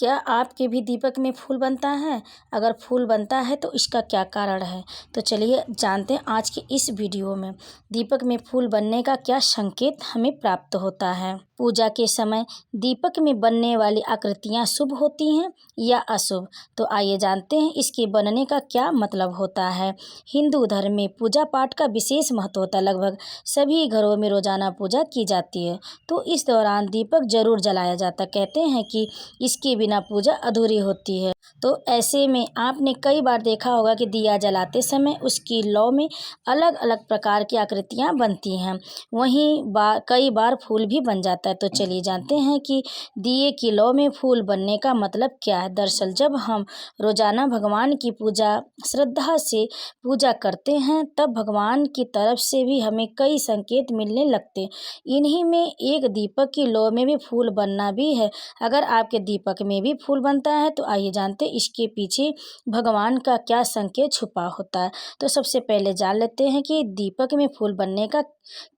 क्या आपके भी दीपक में फूल बनता है? अगर फूल बनता है तो इसका क्या कारण है? तो चलिए जानते हैं आज के इस वीडियो में दीपक में फूल बनने का क्या संकेत हमें प्राप्त होता है। पूजा के समय दीपक में बनने वाली आकृतियाँ शुभ होती हैं या अशुभ? तो आइए जानते हैं इसके बनने का क्या मतलब होता है। हिंदू धर्म में पूजा पाठ का विशेष महत्व होता है। लगभग सभी घरों में रोजाना पूजा की जाती है, तो इस दौरान दीपक जरूर जलाया जाता है। कहते हैं कि इसके बिना पूजा अधूरी होती है। तो ऐसे में आपने कई बार देखा होगा कि दिया जलाते समय उसकी लौ में अलग अलग प्रकार की आकृतियां बनती हैं। वहीं कई बार फूल भी बन जाता है। तो चलिए जानते हैं कि दिए की लौ में फूल बनने का मतलब क्या है। दरअसल जब हम रोजाना भगवान की पूजा श्रद्धा से पूजा करते हैं, तब भगवान की तरफ से भी हमें कई संकेत मिलने लगते हैं। इन्हीं में एक दीपक की लौ में भी फूल बनना भी है। अगर आपके दीपक में भी फूल बनता है तो आइए जानते हैं इसके पीछे भगवान का क्या संकेत छुपा होता है। तो सबसे पहले जान लेते हैं कि दीपक में फूल बनने का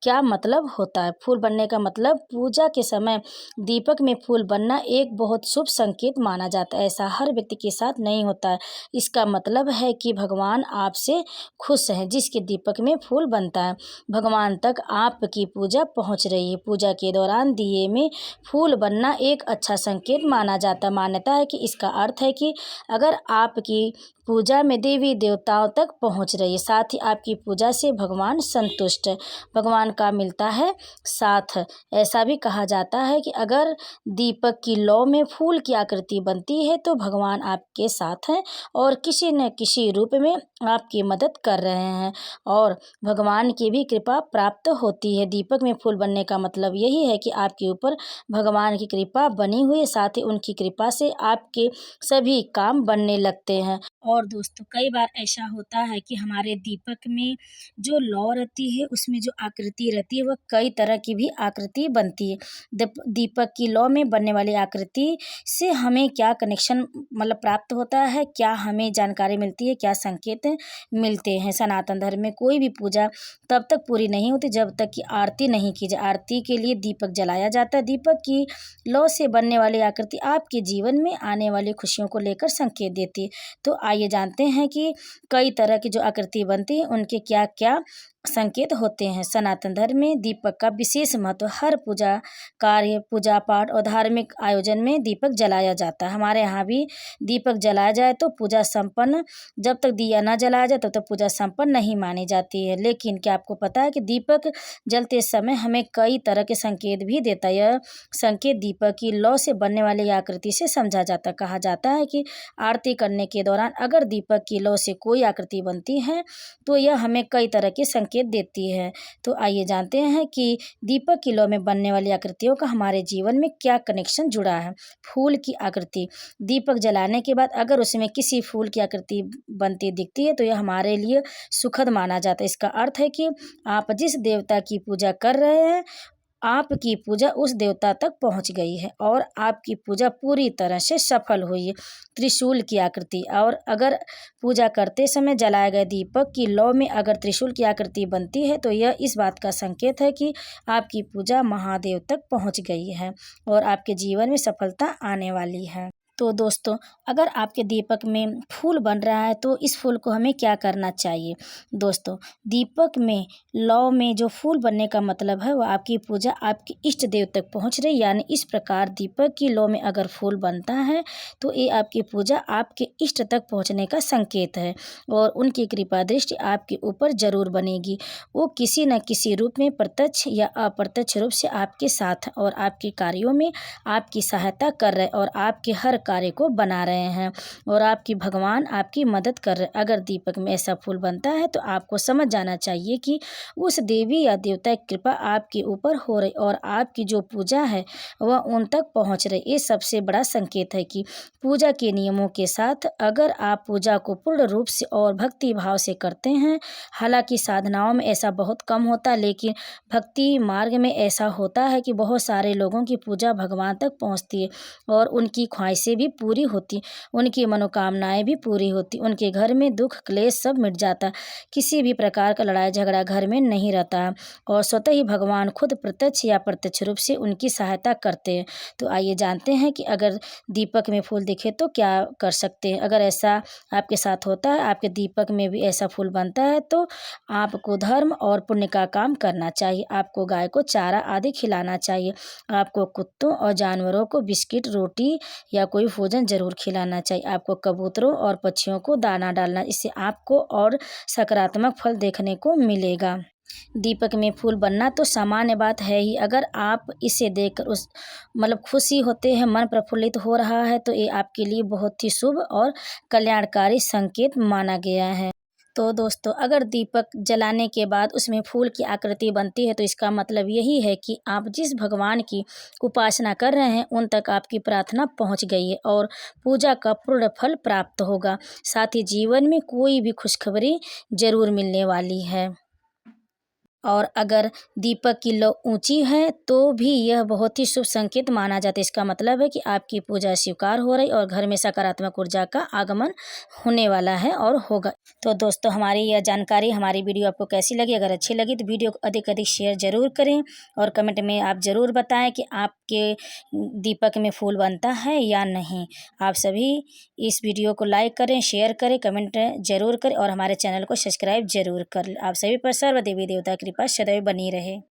क्या मतलब होता है। फूल बनने का मतलब पूजा के समय दीपक में फूल बनना एक बहुत शुभ संकेत माना जाता है। ऐसा हर व्यक्ति के साथ नहीं होता है। इसका मतलब है कि भगवान आपसे खुश हैं। जिसके दीपक में फूल बनता है, भगवान तक आपकी पूजा पहुंच रही है। पूजा के दौरान दिए में फूल बनना एक अच्छा संकेत माना जाता है। मान्यता है कि इसका अर्थ है कि अगर आपकी पूजा में देवी देवताओं तक पहुंच रही है, साथ ही आपकी पूजा से भगवान संतुष्ट है, भगवान का मिलता है साथ। ऐसा भी कहा जाता है कि अगर दीपक की लौ में फूल की आकृति बनती है तो भगवान आपके साथ हैं और किसी न किसी रूप में आपकी मदद कर रहे हैं और भगवान की भी कृपा प्राप्त होती है। दीपक में फूल बनने का मतलब यही है कि आपके ऊपर भगवान की कृपा बनी हुई है, साथ ही उनकी कृपा से आपके सभी काम बनने लगते हैं। और दोस्तों कई बार ऐसा होता है कि हमारे दीपक में जो लौ रहती है उसमें जो आकृति रहती है वह कई तरह की भी आकृति बनती है। दीपक की लौ में बनने वाली आकृति से हमें क्या कनेक्शन मतलब प्राप्त होता है, क्या हमें जानकारी मिलती है, क्या संकेत मिलते हैं। सनातन धर्म में कोई भी पूजा तब तक पूरी नहीं होती जब तक कि आरती नहीं की जाए। आरती के लिए दीपक जलाया जाता है। दीपक की लौ से बनने वाली आकृति आपके जीवन में आने वाली खुशियों को लेकर संकेत देती है। तो आइए जानते हैं कि कई तरह की जो आकृति बनती है उनके क्या क्या संकेत होते हैं। सनातन धर्म में दीपक का विशेष महत्व। हर पूजा कार्य, पूजा पाठ और धार्मिक आयोजन में दीपक जलाया जाता है। हमारे यहाँ भी दीपक जलाया जाए तो पूजा संपन्न, जब तक दिया न जलाया जाए तब तक पूजा संपन्न नहीं मानी जाती है। लेकिन क्या आपको पता है कि दीपक जलते समय हमें कई तरह के संकेत भी देता है। यह संकेत दीपक की लौ से बनने वाली आकृति से समझा जाता है। कहा जाता है कि आरती करने के दौरान अगर दीपक की लौ से कोई आकृति बनती है तो यह हमें कई तरह के संकेत देती है। तो आइए जानते हैं कि दीपक की लौ में बनने वाली आकृतियों का हमारे जीवन में क्या कनेक्शन जुड़ा है। फूल की आकृति। दीपक जलाने के बाद अगर उसमें किसी फूल की आकृति बनती दिखती है तो यह हमारे लिए सुखद माना जाता है। इसका अर्थ है कि आप जिस देवता की पूजा कर रहे हैं, आपकी पूजा उस देवता तक पहुंच गई है और आपकी पूजा पूरी तरह से सफल हुई है। त्रिशूल की आकृति। और अगर पूजा करते समय जलाए गए दीपक की लौ में अगर त्रिशूल की आकृति बनती है तो यह इस बात का संकेत है कि आपकी पूजा महादेव तक पहुंच गई है और आपके जीवन में सफलता आने वाली है। तो दोस्तों अगर आपके दीपक में फूल बन रहा है तो इस फूल को हमें क्या करना चाहिए। दोस्तों दीपक में लौ में जो फूल बनने का मतलब है वह आपकी पूजा आपके इष्ट देव तक पहुंच रही, यानी इस प्रकार दीपक की लौ में अगर फूल बनता है तो ये आपकी पूजा आपके इष्ट तक पहुंचने का संकेत है और उनकी कृपा दृष्टि आपके ऊपर जरूर बनेगी। वो किसी न किसी रूप में प्रत्यक्ष या अप्रत्यक्ष रूप से आपके साथ और आपके कार्यों में आपकी सहायता कर रहे और आपके हर कार्य को बना रहे हैं और आपकी भगवान आपकी मदद कर रहे। अगर दीपक में ऐसा फूल बनता है तो आपको समझ जाना चाहिए कि उस देवी या देवता की कृपा आपके ऊपर हो रही और आपकी जो पूजा है वह उन तक पहुंच रही। ये सबसे बड़ा संकेत है कि पूजा के नियमों के साथ अगर आप पूजा को पूर्ण रूप से और भक्ति भाव से करते हैं, हालांकि साधनाओं में ऐसा बहुत कम होता है, लेकिन भक्ति मार्ग में ऐसा होता है कि बहुत सारे लोगों की पूजा भगवान तक पहुंचती है और उनकी ख्वाहिशें इच्छाएं भी पूरी होती, उनकी मनोकामनाएं भी पूरी होती, उनके घर में दुख क्लेश सब मिट जाता, किसी भी प्रकार का लड़ाई झगड़ा घर में नहीं रहता और स्वतः ही भगवान खुद प्रत्यक्ष या प्रत्यक्ष रूप से उनकी सहायता करते हैं। तो आइए जानते हैं कि अगर दीपक में फूल दिखे तो क्या कर सकते हैं। अगर ऐसा आपके साथ होता है, आपके दीपक में भी ऐसा फूल बनता है, तो आपको धर्म और पुण्य का काम करना चाहिए। आपको गाय को चारा आदि खिलाना चाहिए, आपको कुत्तों और जानवरों को बिस्किट रोटी या कोई भोजन जरूर खिलाना चाहिए, आपको कबूतरों और पक्षियों को दाना डालना, इससे आपको और सकारात्मक फल देखने को मिलेगा। दीपक में फूल बनना तो सामान्य बात है ही। अगर आप इसे देखकर उस खुशी होते हैं, मन प्रफुल्लित हो रहा है, तो ये आपके लिए बहुत ही शुभ और कल्याणकारी संकेत माना गया है। तो दोस्तों, अगर दीपक जलाने के बाद उसमें फूल की आकृति बनती है, तो इसका मतलब यही है कि आप जिस भगवान की उपासना कर रहे हैं उन तक आपकी प्रार्थना पहुंच गई है और पूजा का पूर्ण फल प्राप्त होगा। साथ ही जीवन में कोई भी खुशखबरी जरूर मिलने वाली है। और अगर दीपक की लौ ऊंची है तो भी यह बहुत ही शुभ संकेत माना जाता है। इसका मतलब है कि आपकी पूजा स्वीकार हो रही और घर में सकारात्मक ऊर्जा का आगमन होने वाला है और होगा। तो दोस्तों, हमारी यह जानकारी, हमारी वीडियो आपको कैसी लगी? अगर अच्छी लगी तो वीडियो को अधिक अधिक शेयर जरूर करें और कमेंट में आप ज़रूर बताएं कि आपके दीपक में फूल बनता है या नहीं। आप सभी इस वीडियो को लाइक करें, शेयर करें, कमेंट जरूर करें और हमारे चैनल को सब्सक्राइब जरूर कर लें। आप सभी पर सर्व देवी देवता की कृपा सदैव बनी रहे।